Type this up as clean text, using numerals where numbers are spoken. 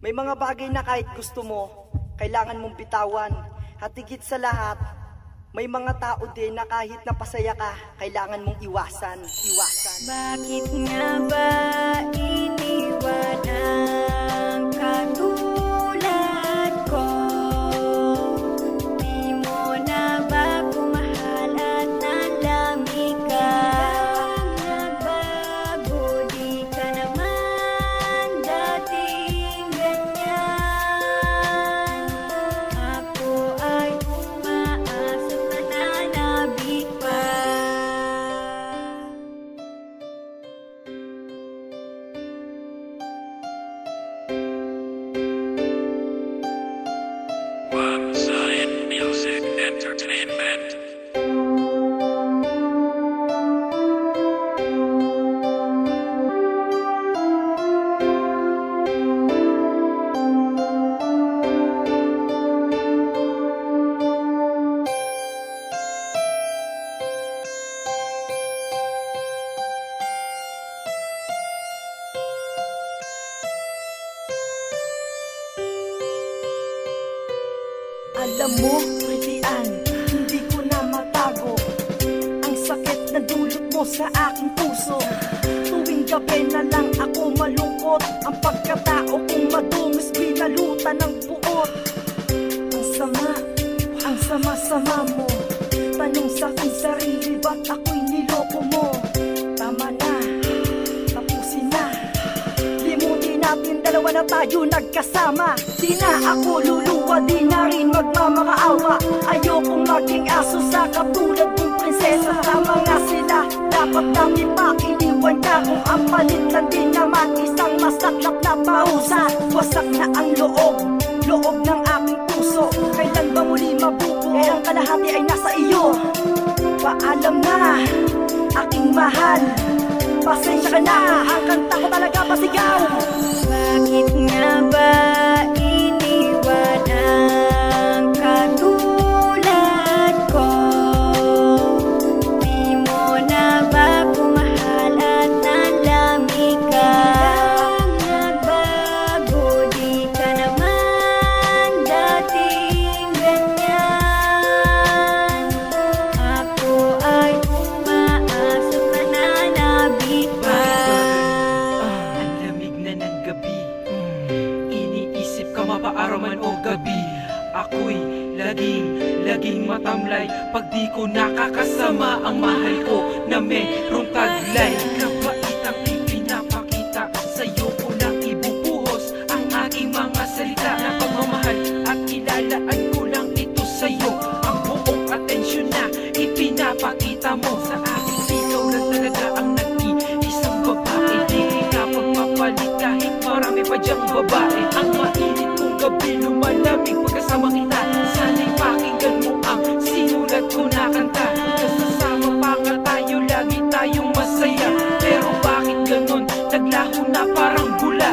May mga bagay na kahit gusto mo, kailangan mong bitawan. At higit sa lahat, may mga tao din na kahit napasaya ka, kailangan mong iwasan. Bakit nga ba iniwan ang katulad ko? Di mo na ba kumahal at nalamig ka? Nagbago, di ka naman dating ganyan. Ako ay umaasa na nanabik pa. Zion Music Entertainment. Alam mo, Pritian, hindi ko na matago ang sakit na dulot mo sa aking puso. Tuwing gabi na lang ako malungkot, ang pagkatao kong madungis binalutan ng puot. Ang sama-sama mo. Tanong sa aking sarili, ba't ako'y niloko mo? Tama na, tapusin na. Limutin natin, dalawa na tayo nagkasama. Di na ako luluwa, di na rin magmamakaawa. Ayokong maging aso sa katulad mong prinsesa. Tama nga sila, dapat nang ipakiniwan ka. Kung ang palit lang din naman isang masaklap na pausa. Wasak na ang loob ng aking puso. Kailan ba muli mabubuo? Ang kalahati ay nasa iyo. Paalam na, aking mahal. Pasensya ka na, ang kanta ko talaga pasigaw. Bakit nga ba iniwan ang katulad ko? Di mo na ba kumahal at nalamig ka? Nagbago, di ka naman dating ganyan. Ako ay umaasa na nanabik pa. Ang lamig na ng gabi, iniisip ka mapaaraman o gabi. Ako'y laging matamlay pag di ko nakakasama ang mahal ko na merong taglay. Kapaitang ipinapakita, sa'yo ko lang ibubuhos ang aking mga salita na pagmamahal at ilalaan ko lang ito sa'yo. Ang buong atensyon na ipinapakita mo sa akin, ikaw lang talaga ang nag-iisang babae. Di kita pagpapalit kahit marami pa diyang babae. Ang mainit kong gabi lumalamig pagkasama kita. Sana'y pakinggan mo ang sinulat ko na kanta. Kasasama pa nga tayo, lagi tayong masaya. Pero bakit ganon? Naglaho na parang bula.